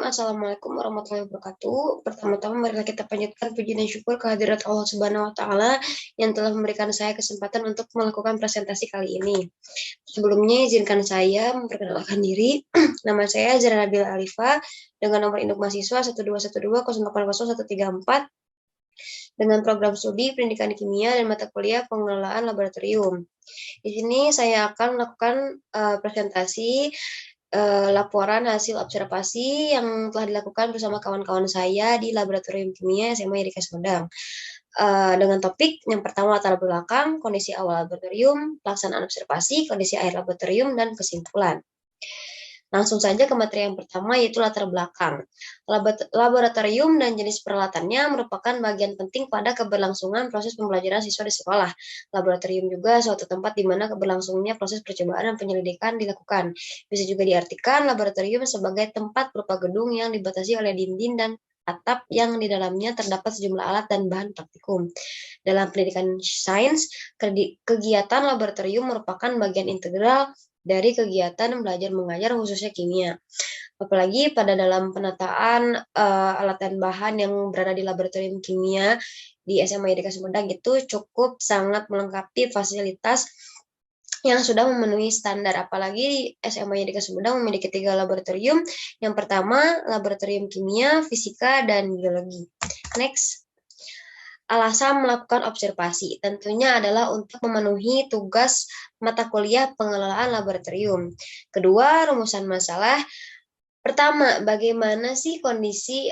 Assalamualaikum warahmatullahi wabarakatuh. Pertama-tama marilah kita panjatkan puji dan syukur kehadirat Allah Subhanahu wa taala yang telah memberikan saya kesempatan untuk melakukan presentasi kali ini. Sebelumnya izinkan saya memperkenalkan diri. Nama saya Zara Nabila Alifa dengan nomor induk mahasiswa 12120080134 dengan program studi Pendidikan Kimia dan mata kuliah Pengelolaan Laboratorium. Di sini saya akan melakukan presentasi laporan hasil observasi yang telah dilakukan bersama kawan-kawan saya di Laboratorium Kimia SMA Yadika Sumedang. Dengan topik yang pertama latar belakang, kondisi awal laboratorium, pelaksanaan observasi, kondisi akhir laboratorium, dan kesimpulan. Langsung saja ke materi yang pertama, yaitu latar belakang. Laboratorium dan jenis peralatannya merupakan bagian penting pada keberlangsungan proses pembelajaran siswa di sekolah. Laboratorium juga suatu tempat di mana keberlangsungnya proses percobaan dan penyelidikan dilakukan. Bisa juga diartikan laboratorium sebagai tempat berupa gedung yang dibatasi oleh dinding dan atap yang di dalamnya terdapat sejumlah alat dan bahan praktikum. Dalam pendidikan sains, kegiatan laboratorium merupakan bagian integral dari kegiatan belajar mengajar khususnya kimia. Apalagi pada dalam penataan alat dan bahan yang berada di laboratorium kimia di SMA Yadika Sumedang itu cukup sangat melengkapi fasilitas yang sudah memenuhi standar. Apalagi SMA Yadika Sumedang memiliki 3 laboratorium. Yang pertama, laboratorium kimia, fisika, dan biologi. Next. Alasan melakukan observasi tentunya adalah untuk memenuhi tugas mata kuliah pengelolaan laboratorium. Kedua, rumusan masalah. Pertama, bagaimana sih kondisi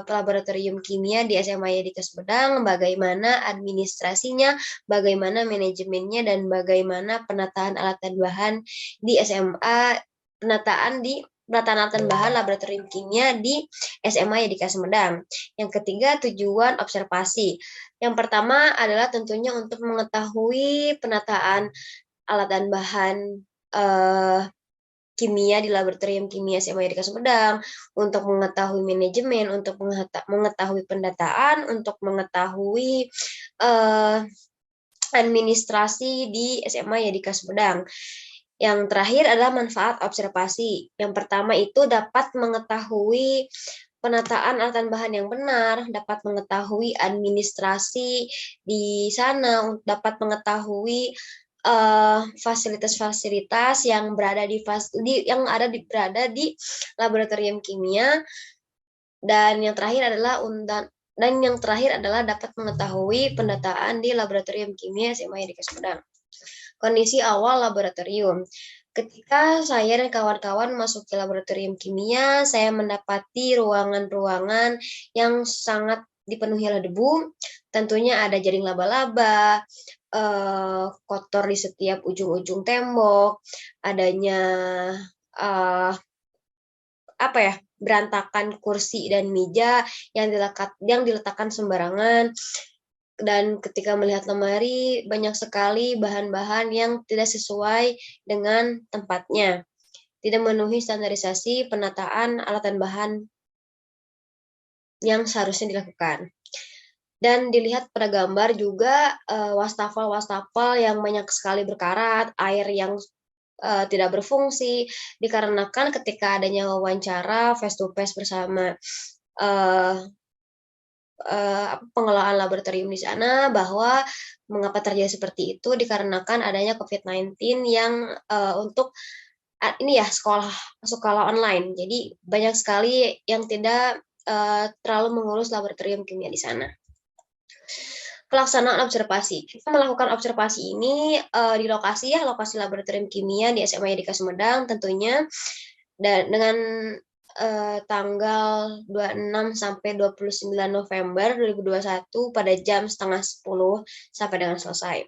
laboratorium kimia di SMA Yadika Sumedang, bagaimana administrasinya, bagaimana manajemennya, dan bagaimana penataan alat dan bahan di SMA, penataan alat dan bahan laboratorium kimia di SMA Yadika Sumedang. Yang ketiga, tujuan observasi. Yang pertama adalah tentunya untuk mengetahui penataan alat dan bahan kimia di laboratorium kimia SMA Yadika Sumedang, untuk mengetahui manajemen, untuk mengetahui pendataan, untuk mengetahui administrasi di SMA Yadika Sumedang. Yang terakhir adalah manfaat observasi. Yang pertama itu dapat mengetahui penataan alat dan bahan yang benar, dapat mengetahui administrasi di sana, dapat mengetahui fasilitas-fasilitas yang berada di laboratorium kimia, dan yang terakhir adalah dapat mengetahui pendataan di laboratorium kimia SMA Yadika Sumedang. Kondisi awal laboratorium. Ketika saya dan kawan-kawan masuk ke laboratorium kimia, saya mendapati ruangan-ruangan yang sangat dipenuhi oleh debu. Tentunya ada jaring laba-laba, kotor di setiap ujung-ujung tembok, adanya berantakan kursi dan meja yang diletakkan sembarangan. Dan ketika melihat lemari, banyak sekali bahan-bahan yang tidak sesuai dengan tempatnya, tidak memenuhi standarisasi penataan alat dan bahan yang seharusnya dilakukan. Dan dilihat pada gambar juga wastafel-wastafel yang banyak sekali berkarat, air yang tidak berfungsi, dikarenakan ketika adanya wawancara face to face bersama pengelolaan laboratorium di sana, bahwa mengapa terjadi seperti itu dikarenakan adanya COVID-19 yang untuk sekolah online. Jadi banyak sekali yang tidak terlalu mengurus laboratorium kimia di sana. Pelaksanaan observasi. Kita melakukan observasi ini di lokasi laboratorium kimia di SMA Yadika Sumedang tentunya, dan dengan tanggal 26 sampai 29 November 2021 pada jam 9:30 sampai dengan selesai.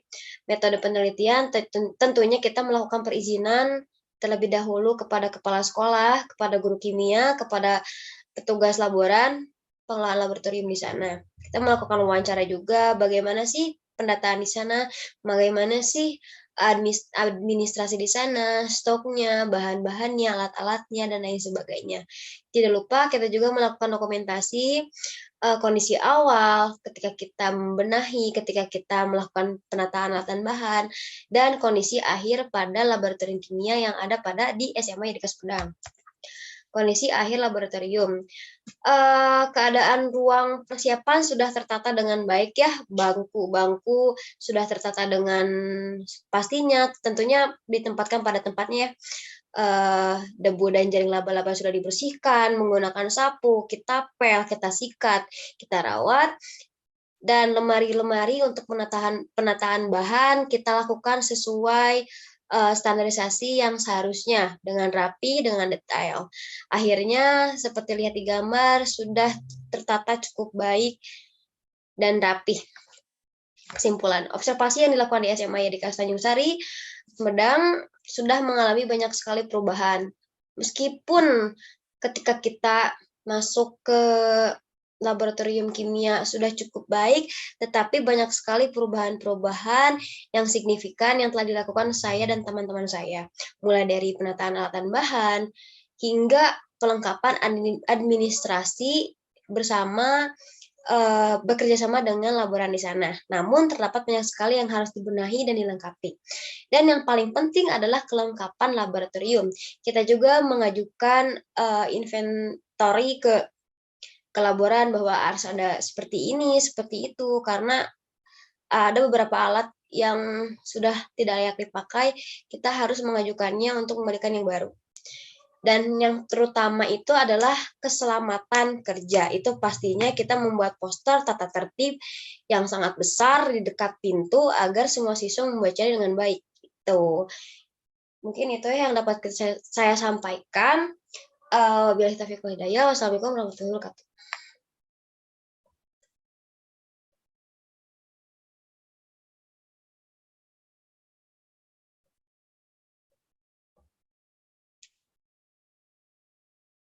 Metode penelitian tentunya kita melakukan perizinan terlebih dahulu kepada kepala sekolah, kepada guru kimia, kepada petugas laboran, pengelola laboratorium di sana. Kita melakukan wawancara juga, bagaimana sih pendataan di sana, bagaimana sih administrasi di sana, stoknya, bahan-bahannya, alat-alatnya, dan lain sebagainya. Tidak lupa kita juga melakukan dokumentasi kondisi awal ketika kita membenahi, ketika kita melakukan penataan alat dan bahan, dan kondisi akhir pada laboratorium kimia yang ada di SMA Yadika Sumedang. kondisi akhir laboratorium. Keadaan ruang persiapan sudah tertata dengan baik ya, bangku-bangku sudah tertata dengan pastinya, tentunya ditempatkan pada tempatnya ya. Debu dan jaring laba-laba sudah dibersihkan menggunakan sapu, kita pel, kita sikat, kita rawat, dan lemari-lemari untuk penataan bahan kita lakukan sesuai standarisasi yang seharusnya dengan rapi, dengan detail. Akhirnya seperti lihat di gambar sudah tertata cukup baik dan rapi. Kesimpulan, observasi yang dilakukan di SMA YDK Tanjung Sari, Sumedang sudah mengalami banyak sekali perubahan. Meskipun ketika kita masuk ke laboratorium kimia sudah cukup baik, tetapi banyak sekali perubahan-perubahan yang signifikan yang telah dilakukan saya dan teman-teman saya. Mulai dari penataan alatan bahan, hingga pelengkapan administrasi bersama bekerja sama dengan laboran di sana. Namun terdapat banyak sekali yang harus dibenahi dan dilengkapi. Dan yang paling penting adalah kelengkapan laboratorium. Kita juga mengajukan inventory ke laboran bahwa harus ada seperti ini, seperti itu, karena ada beberapa alat yang sudah tidak layak dipakai, kita harus mengajukannya untuk memberikan yang baru. Dan yang terutama itu adalah keselamatan kerja. Itu pastinya kita membuat poster tata tertib yang sangat besar di dekat pintu agar semua siswa membacanya dengan baik. Itu mungkin itu yang dapat saya sampaikan. Wassalamualaikum warahmatullahi wabarakatuh.